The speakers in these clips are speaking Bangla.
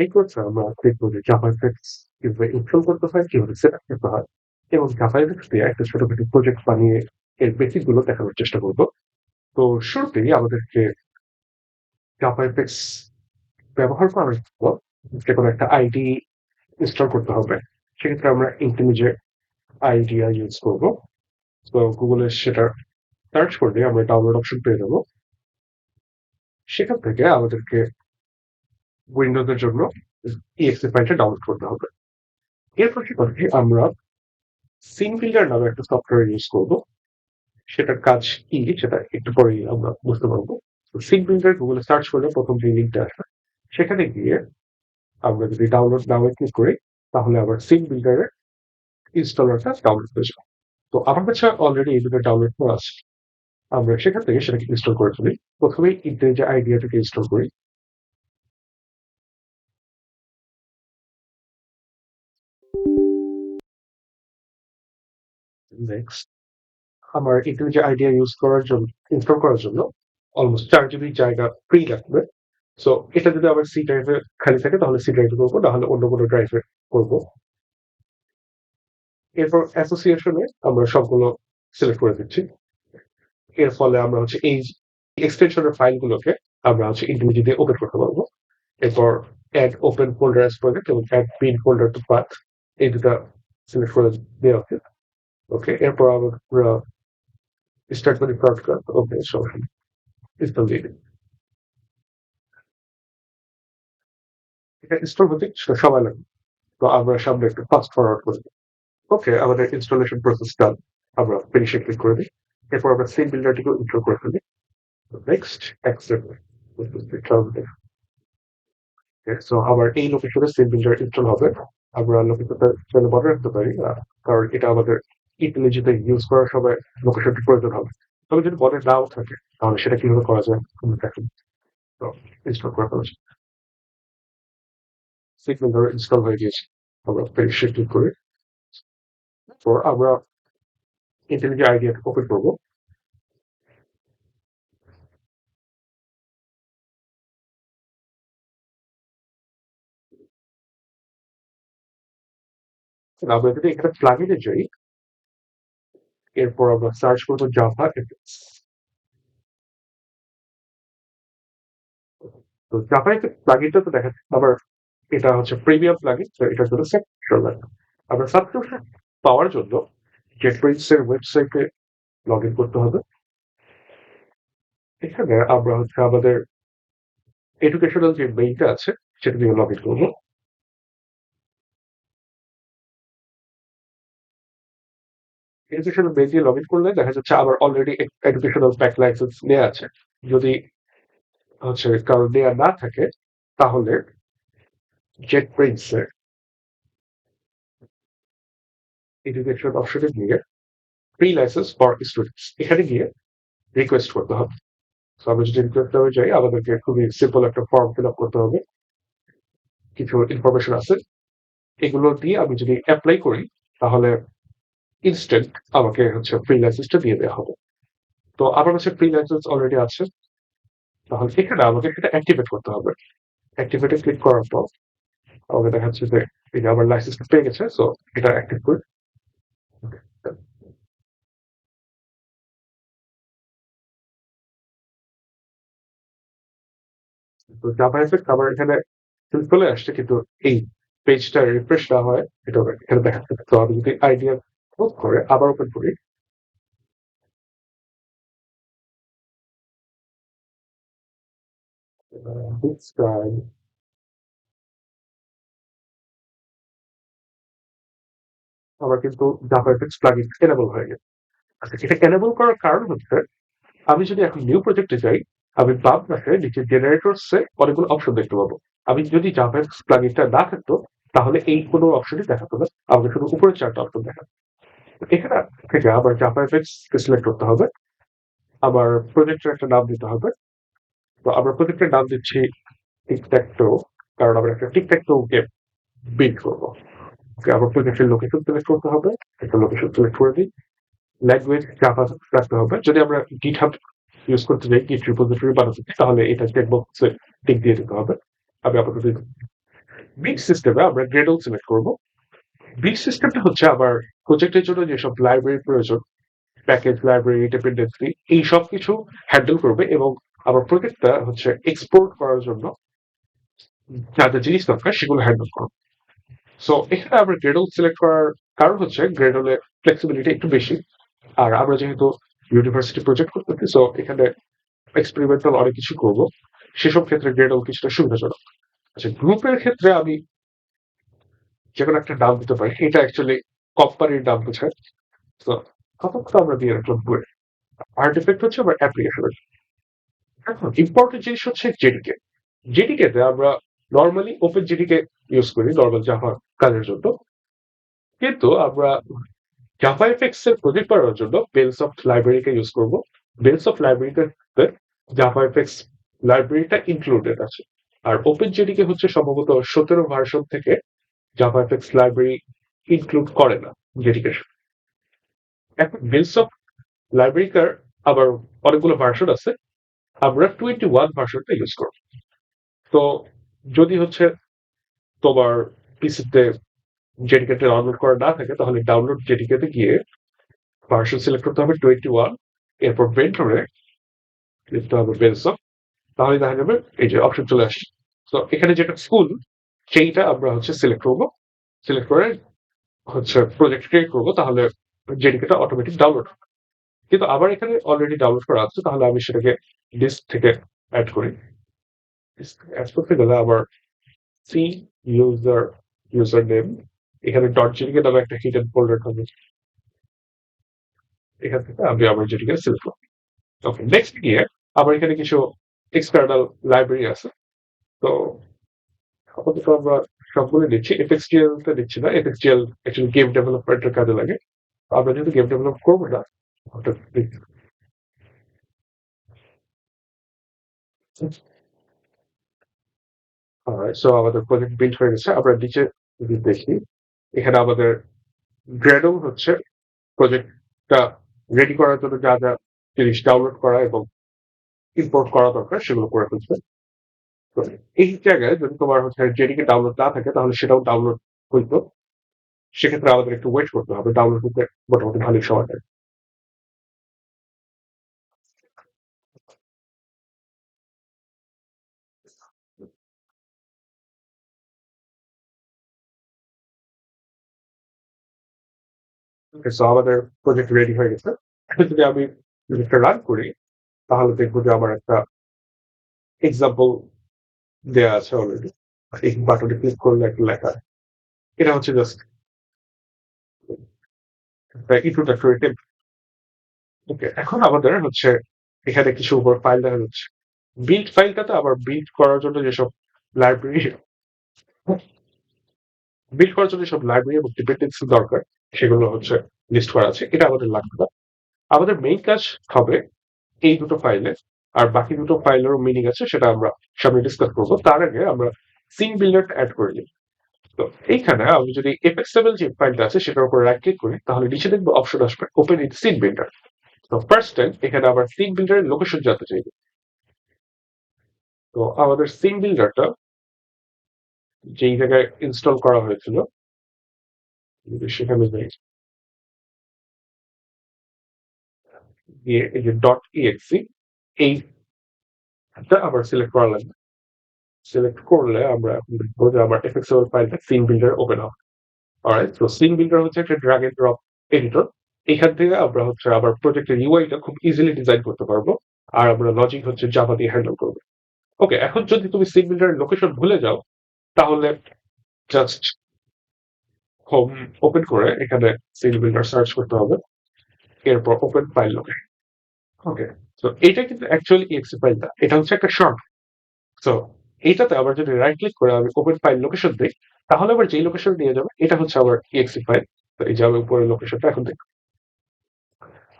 এই কোর্সে আমরা দেখব যে জাভা এফেক্টস কিভাবে ইনস্টল করতে হয়, কিভাবে সেটআপ করতে হয় এবং জাভা এফেক্টস দিয়ে একটা ছোটখাটো প্রজেক্ট বানিয়ে এর বেসিক গুলো দেখানোর চেষ্টা করব। তো শুরুতেই আমাদেরকে জাভা এফেক্টস ব্যবহার করার জন্য যেকোনো একটা আইডি ইনস্টল করতে হবে। সেক্ষেত্রে আমরা ইন্টেলিজে আইডিয়া ইউজ করব। তো গুগলে সেটা সার্চ করলে আমরা ডাউনলোড অপশন পেয়ে যাবো। সেখান থেকে আমাদেরকে উইন্ডোজের জন্য exe ফাইলটা ডাউনলোড করতে হবে। এর পাশাপাশি আমরা সিন বিল্ডার নামে একটা সফটওয়্যার ইউজ করব। সেটার কাজ কি সেটা একটু পরেই আমরা বুঝতে পারবো। তো সিন বিল্ডার গুগলে সার্চ করলে প্রথম যে লিঙ্কটা আসবে সেখানে গিয়ে আমরা যদি ডাউনলোড নামে ক্লিক করি তাহলে আবার সিন বিল্ডারের ইনস্টলারটা ডাউনলোড হয়ে যাবে। তো আমার কাছে অলরেডি এই দুটো ডাউনলোড করা আছে। আমরা সেখান থেকে সেটাকে ইনস্টল করে ফেলি। প্রথমেই ইন্টেলিজে আইডিয়াটাকে ইনস্টল করি। নেক্সট আমার ইন্টেলিজে আইডিয়া ইউজ করার জন্য ইনস্টল করার জন্য অলমোস্ট 4 জিবি জায়গা ফ্রি লাগবে। সো এটা যদি আবার সি ড্রাইভে খালি থাকে তাহলে সি ড্রাইভে করবো, নাহলে অন্য কোনো ড্রাইভে করবো। এরপর অ্যাসোসিয়েশনে আমরা সবগুলো সিলেক্ট করে দিচ্ছি। এর ফলে আমরা হচ্ছে এই এক্সটেনশনের ফাইলগুলোকে আমরা হচ্ছে ইন্ডিভিজুয়ালি দিয়ে ওপেন করতে পারবো। এরপর add open folder as project এবং add pin folder to path, এই দুটা সিলেক্ট করে দেওয়া উচিত। ওকে, এরপর আমরা স্টার্ট করি শর্টকাট। ওকে, সমস্যা নেই, ইনস্টল দিয়ে দিই। এটা ইনস্টল হতে সময় লাগবে, তো আমরা সামনে একটু ফাস্ট ফরওয়ার্ড করে দিই। ওকে, আমাদের ইনস্টলেশন প্রসেস ডান। আমরা ফিনিশে ক্লিক করে দিই। এরপর আমরা সিম বিল্ডারটিকেও ইনস্টল করে ফেলি। Next accept. সো আবার এই লোকেশনে সিম বিল্ডার ইনস্টল হবে। আমরা লোকেশনটা চাইলে বড় রাখতে পারি, কারণ এটা আমাদের ইন্টেলিজেন্টে ইউজ করার সময় লোকেশনটি প্রয়োজন হবে। তবে যদি বড় নাও থাকে তাহলে সেটা কিভাবে করা যায় আমরা দেখেন। তো ইনস্টল করে ফেলা যায়। সিম বিল্ডার ইনস্টল হয়ে গিয়েছে। আমরা ফিনিশে ক্লিক করি। তো আমরা ইন্টেলিজেন্ট আইডিয়াটা ওপেন করবো। আমরা যদি এখানে প্লাগইনে যাই, এরপর আমরা সার্চ করবো জাভা এফএক্স। তো জাভা এফএক্স প্লাগইনটা তো দেখা যাচ্ছে আবার এটা হচ্ছে প্রিমিয়াম প্লাগইন, তো এটার জন্য সাবস্ক্রিপশন লাগবে। আমরা সাবস্ক্রিপশন পাওয়ার জন্য JetBrains এর ওয়েবসাইটে লগ ইন করতে হবে। এখানে আমরা হচ্ছে আমাদের এডুকেশনাল যে মেইলটা আছে সেটা দিয়ে লগ ইন করবো। এডুকেশনাল মেইল দিয়ে লগ ইন করলে দেখা যাচ্ছে আমার অলরেডি এডুকেশনাল প্যাক লাইসেন্স নেওয়া আছে। যদি হচ্ছে কারো নেওয়া না থাকে তাহলে JetBrains এর এডুকেশন অপশনে গিয়ে ফ্রি লাইসেন্স ফর স্টুডেন্টস এখানে গিয়ে রিকোয়েস্ট করতে হবে। তো আমরা যদি রিকোয়েস্ট করে যাই আমাদেরকে খুবই সিম্পল একটা ফর্ম ফিল আপ করতে হবে। কিছু ইনফরমেশন আছে, এগুলো দিয়ে আমি যদি অ্যাপ্লাই করি তাহলে ইনস্ট্যান্ট আমাকে হচ্ছে ফ্রি লাইসেন্সটা দিয়ে দেওয়া হবে। তো আমার কাছে ফ্রি লাইসেন্স অলরেডি আছে, তাহলে এখানে আমাকে সেটা অ্যাক্টিভেট করতে হবে। অ্যাক্টিভেটে ক্লিক করার পর আমাকে দেখাচ্ছে যে এই যে আমার লাইসেন্সটা পেয়ে গেছে, সো এটা অ্যাক্টিভ করে। তো জাভা এফেক্ট আমার এখানে চলে আসছে, কিন্তু এই পেজটা রিফ্রেশ না হয় এটা এখানে দেখাচ্ছে। তো আমি যদি আইডিয়া ক্লোজ করে আবার ওপেন করি, this time আমার কিন্তু জাভা এফেক্টস প্লাগইন এনেবল হয়ে গেছে। আচ্ছা, এটা এনেবল করার কারণ হচ্ছে আমি যদি এখন নিউ প্রজেক্টে যাই, আমি বাম পাশে নিচে জেনারেটরসে অনেকগুলো অপশন দেখতে পাবো। আমি যদি জাভা এফএক্স প্লাগইনটা না থাকতো তাহলে এই কোনো অপশনই দেখাতো না, আমাকে শুধু উপরের 4টা অপশন দেখাতো। এখানে থেকে আবার জাভা এফএক্স সিলেক্ট করতে হবে, আবার প্রজেক্টের একটা নাম দিতে হবে। তো আমরা প্রজেক্টের নাম দিচ্ছি টিকট্যাকটো, কারণ আমরা একটা টিকট্যাকটো গেম বিল্ড করবো। ওকে, আবার প্রজেক্টের লোকেশন সিলেক্ট করতে হবে, একটা লোকেশন সিলেক্ট করে দিই। ল্যাঙ্গুয়েজ জাভা রাখতে হবে। যদি আমরা গিটহাব ইউজ করতে যাই, গিট রিপোজিটরি বানাতে চাই, তাহলে এটা চেকবক্সে টিক দিয়ে দিতে হবে। আমি আপাতত বিট সিস্টেমে আমরা গ্রেডল সিলেক্ট করব। বিট সিস্টেমটা হচ্ছে আবার প্রজেক্টের জন্য যেসব লাইব্রেরির প্রয়োজন, প্যাকেজ, লাইব্রেরি, ডিপেন্ডেন্সি, এই সব কিছু হ্যান্ডেল করবে এবং আবার প্রজেক্টটা হচ্ছে এক্সপোর্ট করার জন্য যা যা জিনিস দরকার সেগুলো হ্যান্ডেল করবে। সো এখানে আমরা গ্রেডল সিলেক্ট করার কারণ হচ্ছে গ্রেডলে ফ্লেক্সিবিলিটি একটু বেশি। আর আমরা যেহেতু ইউনিভার্সিটি প্রজেক্ট করতেছি, সো এখানে এক্সপেরিমেন্টাল অনেক কিছু করবো, সেসব ক্ষেত্রে গ্রেডল কিছুটা সুবিধাজনক। আচ্ছা, গ্রুপের ক্ষেত্রে আমি যে কোনো একটা নাম দিতে পারি, এটা অ্যাকচুয়ালি কোম্পানির নাম বোঝায়। তো আপাতত আমরা দিয়ে রাখলাম বই। আর্টিফ্যাক্ট হচ্ছে আমার অ্যাপ্লিকেশনের। এখন ইম্পর্টেন্ট জিনিস হচ্ছে জেডিকে। জেডিকে তে আমরা নর্মালি ওপেন জেডিকে ইউজ করি নর্মাল জাভা কাজের জন্য, কিন্তু আমরা জাভা এফএক্স এর প্রজেক্ট করার জন্য বেলসফট লাইব্রেরিকে ইউজ করব। বেলসফট লাইব্রেরিতে জাভা এফএক্স লাইব্রেরিটা ইনক্লুডেড আছে। আর ওপেন জেডিকে হচ্ছে সম্ভবত 17 ভার্সন থেকে জাভা এফএক্স লাইব্রেরি ইনক্লুড করে না জেডিকে। এখন বেলসফট লাইব্রেরিকার আবার অনেকগুলো ভার্সন আছে, আমরা 21 ভার্সনটা ইউজ করব। তো যদি হচ্ছে তোমার পিসিতে জেডিকেটে ডাউনলোড করা না থাকে, তাহলে ডাউনলোড জেডিকেতে গিয়ে ভার্সন সিলেক্ট করতে হবে 21, এরপর ভেন্টরে লিখতে হবে বেলসফট, তাহলে দেখা যাবে এই যে অপশন চলে আসছে। তো এখানে যেটা স্কুল সেইটা আমরা হচ্ছে সিলেক্ট করবো, সিলেক্ট করে হচ্ছে প্রজেক্ট ক্রিয়েট করবো, তাহলে জেডিকেটা অটোমেটিক ডাউনলোড হবে। কিন্তু আবার এখানে অলরেডি ডাউনলোড করা আছে, তাহলে আমি সেটাকে ডিস্ক থেকে অ্যাড করি। অ্যাড করতে গেলে আবার সি ইউজার নেম, এখানে ডট জেডিকে নামে একটা হিডেন ফোল্ডার থাকবে, এখান থেকে আমি আবার জেডিকে সিলেক্ট করব। ওকে, নেক্সট গিয়ে আবার এখানে কিছু এক্সটার্নাল লাইব্রেরি আছে। তো আপাতত আমরা সবগুলো দিচ্ছি, এফএক্সডিএল তে দিচ্ছি না, এফএক্সডিএল অ্যাকচুয়ালি গেম ডেভেলপমেন্টের কাজে লাগে। আমরা যেহেতু গেম ডেভেলপ করবো না, ওটা সো আমাদের প্রজেক্ট বিল্ড হয়ে গেছে। আমরা নিচে যদি দেখি, এখানে আমাদের গ্রেডল হচ্ছে প্রজেক্টটা রেডি করার জন্য যা যা জিনিস ডাউনলোড করা এবং ইম্পোর্ট করা দরকার সেগুলো করে ফেলছে। তো এই জায়গায় যদি তোমার হচ্ছে জেডিকে ডাউনলোড না থাকে, তাহলে সেটাও ডাউনলোড হইতো। সেক্ষেত্রে আমাদের একটু ওয়েট করতে হবে, ডাউনলোড হতে মোটামুটি ভালোই সময় লাগে। সো আমাদের প্রজেক্ট রেডি হয়ে গেছে। এখন যদি আমি প্রজেক্টটা রান করি, তাহলে দেখবো যে আমার একটা এক্সাম্পল দেয়া আছে অলরেডি। এই বাটনে ক্লিক করলে একটা লেখা, এটা হচ্ছে জাস্ট ইন্ট্রোডাক্টরি টেক্সট। ওকে, এখন আমাদের হচ্ছে এখানে কিছু উপর ফাইল দেখা যাচ্ছে। বিল্ড ফাইলটাতে আবার লাইব্রেরি বিল্ড করার জন্য সব লাইব্রেরি এবং ডিপেন্ডেন্সি দরকার, সেগুলো হচ্ছে লিস্ট করা আছে। এটা আমাদের লাগবে না। আমাদের মেইন কাজ হবে এই দুটো ফাইলে, আর বাকি দুটো ফাইলেরও মিনিং আছে, সেটা আমরা সামনে ডিসকাস করবো। তার আগে আমরা সিন বিল্ডার অ্যাড করে নিই। তো এইখানে আমি যদি এফএক্সএমএল যে ফাইলটা আছে সেটার উপর রাইট ক্লিক করি, তাহলে নিচে দেখবো অপশন আসবে ওপেন ইন সিন বিল্ডার। তো ফার্স্ট টাইম এখানে আবার সিন বিল্ডারের লোকেশন জানতে চাইবে। তো আমাদের সিন বিল্ডারটা যেই জায়গায় ইনস্টল করা হয়েছিল, যদি সেখানে যাই, গিয়ে এই যে ডট ইএক্সি, এইটা আবার সিলেক্ট করা লাগবে। সিলেক্ট করলে আমরা এখন দেখবো যে আমার এফএক্সএমএল ফাইলটা সিন বিল্ডার ওপেন হবে। অলরাইট, তো সিন বিল্ডার হচ্ছে একটা ড্র্যাগ এন্ড ড্রপ এডিটর। এখান থেকে আমরা হচ্ছে আবার প্রজেক্টের ইউআইটা খুব ইজিলি ডিজাইন করতে পারবো। আর আমরা লজিক হচ্ছে জাভা দিয়ে হ্যান্ডেল করবো। ওকে, এখন যদি তুমি সিন বিল্ডারের লোকেশন ভুলে যাও, তাহলে জাস্ট হোম ওপেন করে এখানে সিন বিল্ডার সার্চ করতে হবে, এরপর ওপেন ফাইল লোকেশন। ওকে, তো এইটা কিন্তু অ্যাকচুয়ালি ইএক্সি ফাইল না, এটা হচ্ছে একটা শর্ট। তো এইটাতে আবার যদি রাইট ক্লিক করে আমি ওপেন ফাইল লোকেশন দিই, তাহলে আবার যেই লোকেশন নিয়ে যাবে এটা হচ্ছে আমার ইএক্সি ফাইল। তো এই যে আমি উপরের লোকেশনটা এখন দেখি।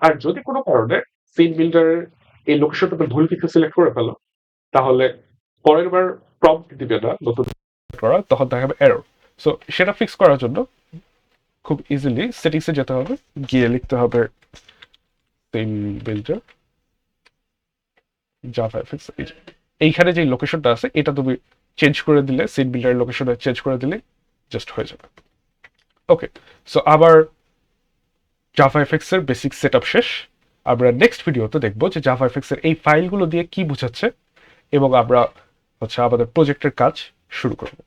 আর যদি কোনো কারণে সিন বিল্ডারের এই লোকেশনটাতে ভুল কিছু সিলেক্ট করে ফেলো, তাহলে পরের বার প্রম্পট দিবে না নতুন করা, তখন দেখাবে এরর। সো সেটা ফিক্স করার জন্য খুব ইজিলি সেটিংসে যেতে হবে, গিয়ে লিখতে হবে সিন বিল্ডার জাভা এফএক্স। এইখানে যে লোকেশনটা আছে এটা তুমি চেঞ্জ করে দিলে, সিন বিল্ডারের লোকেশনে চেঞ্জ করে দিলে জাস্ট হয়ে যাবে। ওকে, সো আবার জাভা এফএক্স এর বেসিক সেট আপ শেষ। আমরা নেক্সট ভিডিওতে দেখবো যে জাভা এফএক্স এর এই ফাইলগুলো দিয়ে কি বোঝাচ্ছে, এবং আমরা আমাদের প্রজেক্টের কাজ শুরু করবো।